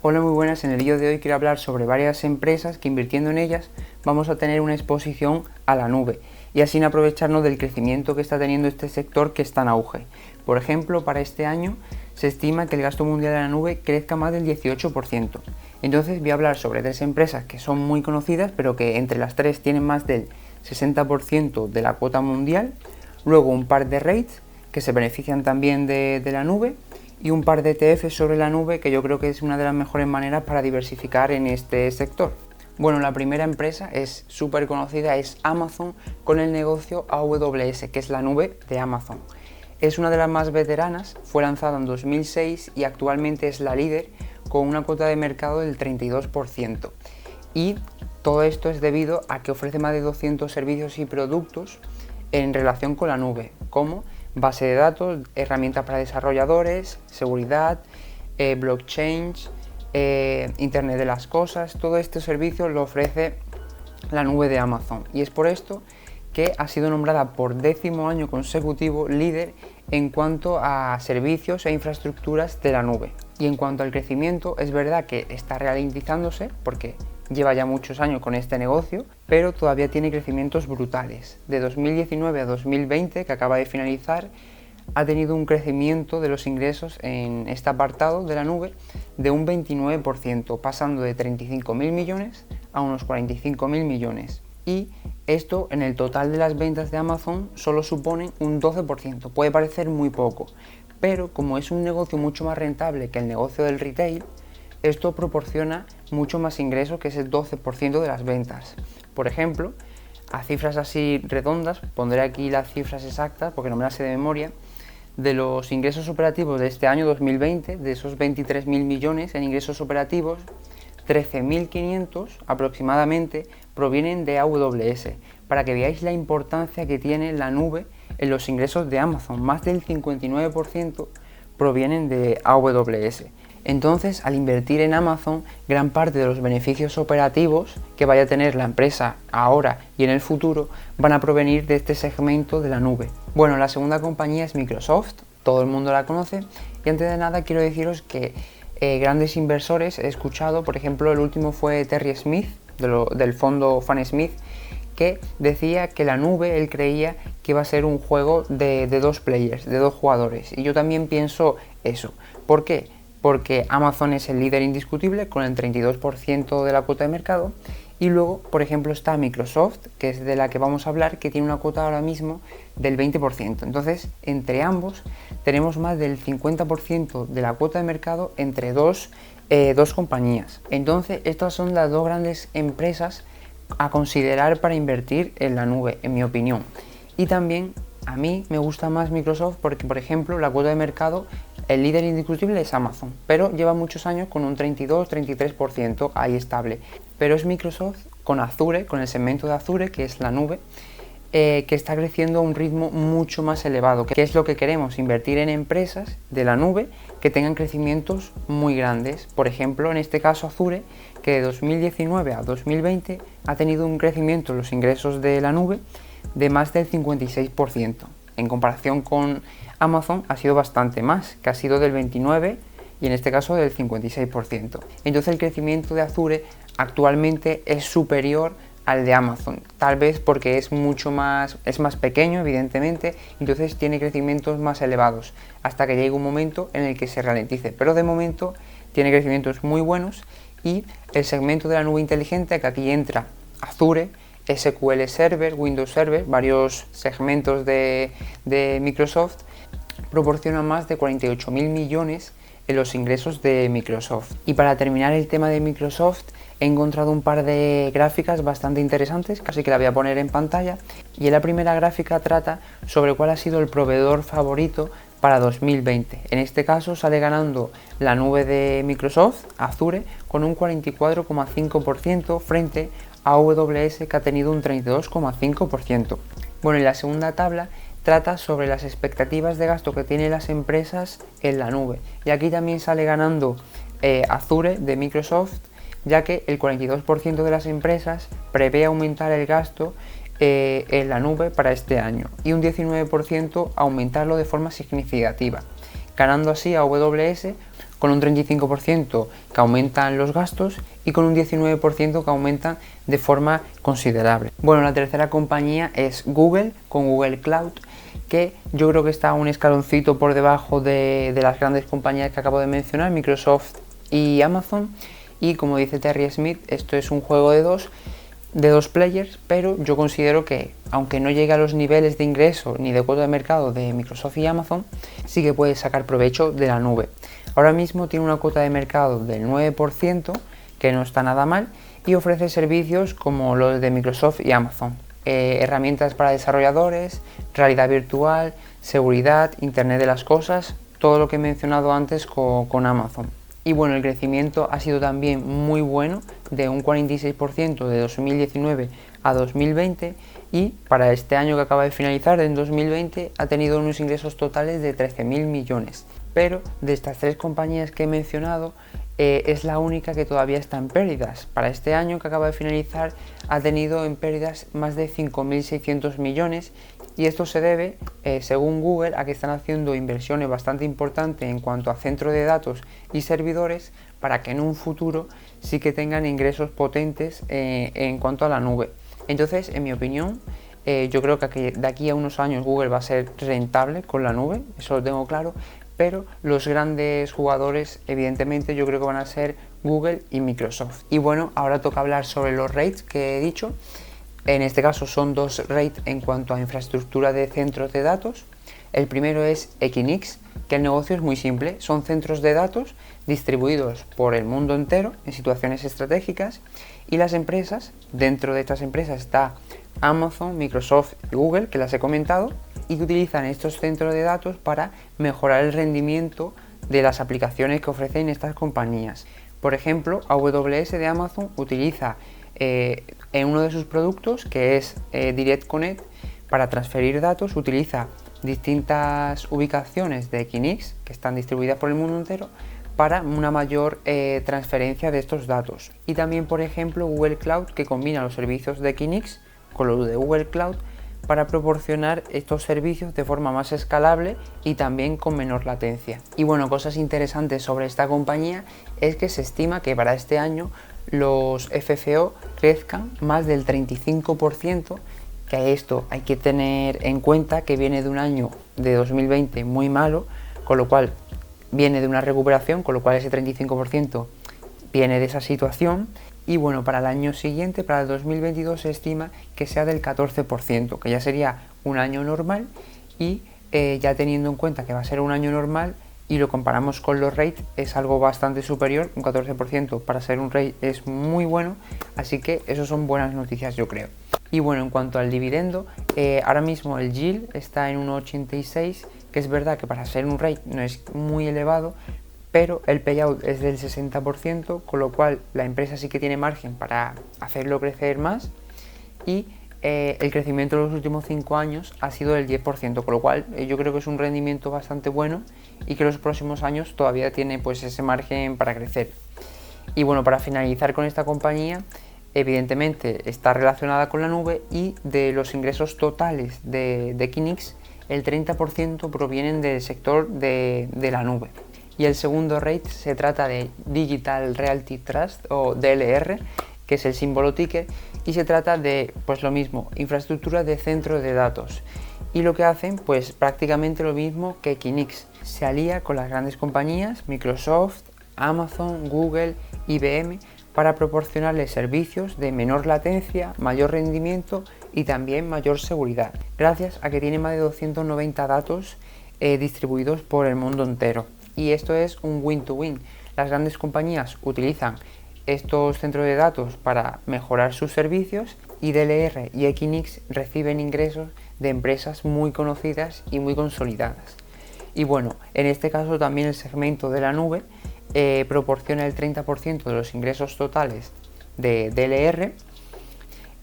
Hola, muy buenas. En el vídeo de hoy quiero hablar sobre varias empresas que invirtiendo en ellas vamos a tener una exposición a la nube y así aprovecharnos del crecimiento que está teniendo este sector que está en auge. Por ejemplo, para este año se estima que el gasto mundial de la nube crezca más del 18%. Entonces voy a hablar sobre tres empresas que son muy conocidas, pero que entre las tres tienen más del 60% de la cuota mundial. Luego un par de REITs que se benefician también de la nube y un par de ETFs sobre la nube, que yo creo que es una de las mejores maneras para diversificar en este sector. Bueno, la primera empresa es súper conocida, es Amazon, con el negocio AWS, que es la nube de Amazon. Es una de las más veteranas, fue lanzada en 2006 y actualmente es la líder con una cuota de mercado del 32%. Y todo esto es debido a que ofrece más de 200 servicios y productos en relación con la nube, como base de datos, herramientas para desarrolladores, seguridad, blockchain, Internet de las cosas. Todo este servicio lo ofrece la nube de Amazon y es por esto que ha sido nombrada por 10º año consecutivo líder en cuanto a servicios e infraestructuras de la nube. Y en cuanto al crecimiento, es verdad que está ralentizándose porque lleva ya muchos años con este negocio, pero todavía tiene crecimientos brutales. De 2019 a 2020, que acaba de finalizar, ha tenido un crecimiento de los ingresos en este apartado de la nube de un 29%, pasando de 35.000 millones a unos 45.000 millones. Y esto en el total de las ventas de Amazon solo supone un 12%. Puede parecer muy poco, pero como es un negocio mucho más rentable que el negocio del retail, esto proporciona mucho más ingresos que ese 12% de las ventas. Por ejemplo, a cifras así redondas, pondré aquí las cifras exactas porque no me las sé de memoria, de los ingresos operativos de este año 2020, de esos 23.000 millones en ingresos operativos, 13.500 aproximadamente provienen de AWS, para que veáis la importancia que tiene la nube en los ingresos de Amazon. Más del 59% provienen de AWS. Entonces, al invertir en Amazon, gran parte de los beneficios operativos que vaya a tener la empresa ahora y en el futuro van a provenir de este segmento de la nube. Bueno, la segunda compañía es Microsoft, todo el mundo la conoce, y antes de nada quiero deciros que grandes inversores he escuchado, por ejemplo, el último fue Terry Smith, del fondo Fan Smith, que decía que la nube, él creía que iba a ser un juego de dos players, de dos jugadores, y yo también pienso eso. ¿Por qué? Porque Amazon es el líder indiscutible con el 32% de la cuota de mercado y luego, por ejemplo, está Microsoft, que es de la que vamos a hablar, que tiene una cuota ahora mismo del 20%. Entonces, entre ambos tenemos más del 50% de la cuota de mercado entre dos compañías. Entonces, estas son las dos grandes empresas a considerar para invertir en la nube, en mi opinión. Y también a mí me gusta más Microsoft porque, por ejemplo, la cuota de mercado, el líder indiscutible es Amazon, pero lleva muchos años con un 32-33% ahí estable. Pero es Microsoft con Azure, con el segmento de Azure, que es la nube, que está creciendo a un ritmo mucho más elevado, que es lo que queremos, invertir en empresas de la nube que tengan crecimientos muy grandes. Por ejemplo, en este caso Azure, que de 2019 a 2020 ha tenido un crecimiento en los ingresos de la nube de más del 56%. En comparación con Amazon ha sido bastante más, que ha sido del 29% y en este caso del 56%. Entonces el crecimiento de Azure actualmente es superior al de Amazon, tal vez porque es más pequeño, evidentemente, entonces tiene crecimientos más elevados, hasta que llegue un momento en el que se ralentice, pero de momento tiene crecimientos muy buenos. Y el segmento de la nube inteligente, que aquí entra Azure, SQL Server, Windows Server, varios segmentos de Microsoft, proporciona más de 48.000 millones en los ingresos de Microsoft. Y para terminar el tema de Microsoft, he encontrado un par de gráficas bastante interesantes, casi que la voy a poner en pantalla. Y en la primera gráfica trata sobre cuál ha sido el proveedor favorito para 2020. En este caso sale ganando la nube de Microsoft, Azure, con un 44,5% frente a AWS, que ha tenido un 32,5%. Bueno, y la segunda tabla trata sobre las expectativas de gasto que tienen las empresas en la nube. Y aquí también sale ganando Azure de Microsoft, ya que el 42% de las empresas prevé aumentar el gasto en la nube para este año y un 19% aumentarlo de forma significativa, ganando así a AWS con un 35% que aumentan los gastos y con un 19% que aumentan de forma considerable. Bueno, la tercera compañía es Google, con Google Cloud, que yo creo que está un escaloncito por debajo de las grandes compañías que acabo de mencionar, Microsoft y Amazon. Y como dice Terry Smith, esto es un juego de dos players, pero yo considero que aunque no llegue a los niveles de ingreso ni de cuota de mercado de Microsoft y Amazon, sí que puede sacar provecho de la nube. Ahora mismo tiene una cuota de mercado del 9%, que no está nada mal, y ofrece servicios como los de Microsoft y Amazon. Herramientas para desarrolladores, realidad virtual, seguridad, Internet de las cosas, todo lo que he mencionado antes con Amazon. Y bueno, el crecimiento ha sido también muy bueno, de un 46% de 2019 a 2020, y para este año que acaba de finalizar, en 2020, ha tenido unos ingresos totales de 13.000 millones. Pero de estas tres compañías que he mencionado, es la única que todavía está en pérdidas. Para este año que acaba de finalizar ha tenido en pérdidas más de 5.600 millones, y esto se debe, según Google, a que están haciendo inversiones bastante importantes en cuanto a centro de datos y servidores, para que en un futuro sí que tengan ingresos potentes en cuanto a la nube. Entonces, en mi opinión, yo creo que de aquí a unos años Google va a ser rentable con la nube, eso lo tengo claro, pero los grandes jugadores, evidentemente, yo creo que van a ser Google y Microsoft. Y bueno, ahora toca hablar sobre los rates que he dicho. En este caso son dos rates en cuanto a infraestructura de centros de datos. El primero es Equinix, que el negocio es muy simple, son centros de datos distribuidos por el mundo entero en situaciones estratégicas, y las empresas, dentro de estas empresas está Amazon, Microsoft y Google, que las he comentado, y que utilizan estos centros de datos para mejorar el rendimiento de las aplicaciones que ofrecen estas compañías. Por ejemplo, AWS de Amazon utiliza en uno de sus productos, que es Direct Connect, para transferir datos, utiliza distintas ubicaciones de Equinix que están distribuidas por el mundo entero para una mayor transferencia de estos datos. Y también, por ejemplo, Google Cloud, que combina los servicios de Equinix con los de Google Cloud para proporcionar estos servicios de forma más escalable y también con menor latencia. Y bueno, cosas interesantes sobre esta compañía es que se estima que para este año los FFO crezcan más del 35%, que esto hay que tener en cuenta que viene de un año de 2020 muy malo, con lo cual viene de una recuperación, con lo cual ese 35% viene de esa situación. Y bueno, para el año siguiente, para el 2022, se estima que sea del 14%, que ya sería un año normal, y ya teniendo en cuenta que va a ser un año normal y lo comparamos con los rates, es algo bastante superior. Un 14% para ser un rate es muy bueno, así que eso son buenas noticias, yo creo. Y bueno, en cuanto al dividendo, ahora mismo el yield está en 1,86, que es verdad que para ser un rate no es muy elevado, pero el payout es del 60%, con lo cual la empresa sí que tiene margen para hacerlo crecer más, y el crecimiento de los últimos 5 años ha sido del 10%, con lo cual yo creo que es un rendimiento bastante bueno y que los próximos años todavía tiene pues ese margen para crecer. Y bueno, para finalizar con esta compañía, evidentemente está relacionada con la nube, y de los ingresos totales de Equinix, el 30% provienen del sector de la nube. Y el segundo rate se trata de Digital Realty Trust, o DLR, que es el símbolo ticker, y se trata de, pues lo mismo, infraestructura de centros de datos. Y lo que hacen, pues prácticamente lo mismo que Equinix. Se alía con las grandes compañías, Microsoft, Amazon, Google, IBM, para proporcionarles servicios de menor latencia, mayor rendimiento y también mayor seguridad, gracias a que tiene más de 290 datos distribuidos por el mundo entero. Y esto es un win-to-win. Las grandes compañías utilizan estos centros de datos para mejorar sus servicios, y DLR y Equinix reciben ingresos de empresas muy conocidas y muy consolidadas. Y bueno, en este caso también el segmento de la nube proporciona el 30% de los ingresos totales de DLR.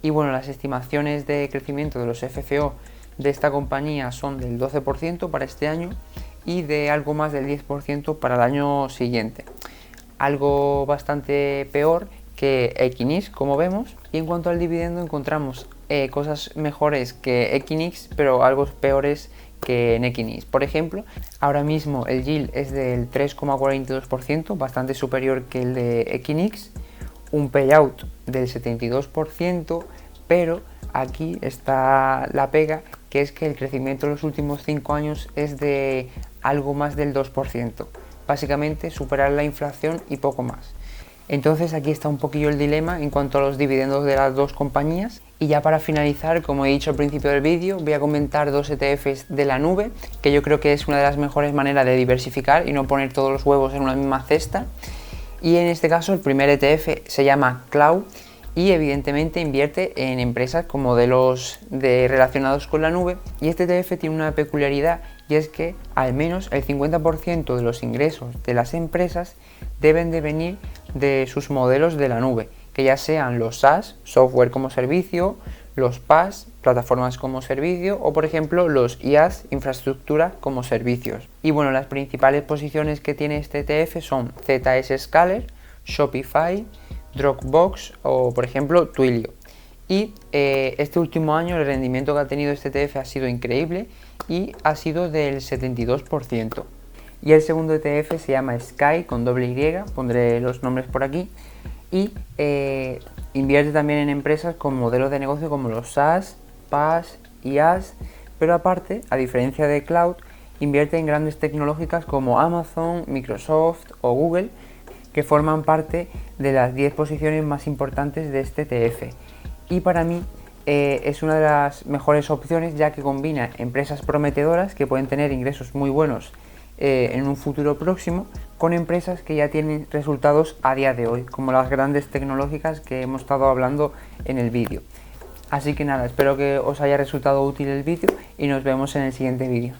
Y bueno, las estimaciones de crecimiento de los FFO de esta compañía son del 12% para este año y de algo más del 10% para el año siguiente. Algo bastante peor que Equinix, como vemos. Y en cuanto al dividendo, encontramos cosas mejores que Equinix, pero algo peores que en Equinix. Por ejemplo, ahora mismo el yield es del 3,42%, bastante superior que el de Equinix, un payout del 72%, pero aquí está la pega, que es que el crecimiento en los últimos 5 años es de algo más del 2%, básicamente superar la inflación y poco más. Entonces aquí está un poquillo el dilema en cuanto a los dividendos de las dos compañías. Y ya para finalizar, como he dicho al principio del vídeo, voy a comentar dos ETFs de la nube, que yo creo que es una de las mejores maneras de diversificar y no poner todos los huevos en una misma cesta. Y en este caso el primer ETF se llama Cloud y evidentemente invierte en empresas con modelos relacionados con la nube. Y este ETF tiene una peculiaridad, y es que al menos el 50% de los ingresos de las empresas deben de venir de sus modelos de la nube, que ya sean los SaaS, software como servicio, los PaaS, plataformas como servicio, o por ejemplo los IaaS, infraestructura como servicios. Y bueno, las principales posiciones que tiene este ETF son ZScaler, Shopify, Dropbox o por ejemplo Twilio. Y este último año el rendimiento que ha tenido este ETF ha sido increíble y ha sido del 72%. Y el segundo ETF se llama Sky con doble Y, pondré los nombres por aquí, y invierte también en empresas con modelos de negocio como los SaaS, PaaS, IaaS, pero aparte, a diferencia de Cloud, invierte en grandes tecnológicas como Amazon, Microsoft o Google, que forman parte de las 10 posiciones más importantes de este ETF. Y para mí es una de las mejores opciones, ya que combina empresas prometedoras que pueden tener ingresos muy buenos en un futuro próximo, con empresas que ya tienen resultados a día de hoy, como las grandes tecnológicas que hemos estado hablando en el vídeo. Así que nada, espero que os haya resultado útil el vídeo y nos vemos en el siguiente vídeo.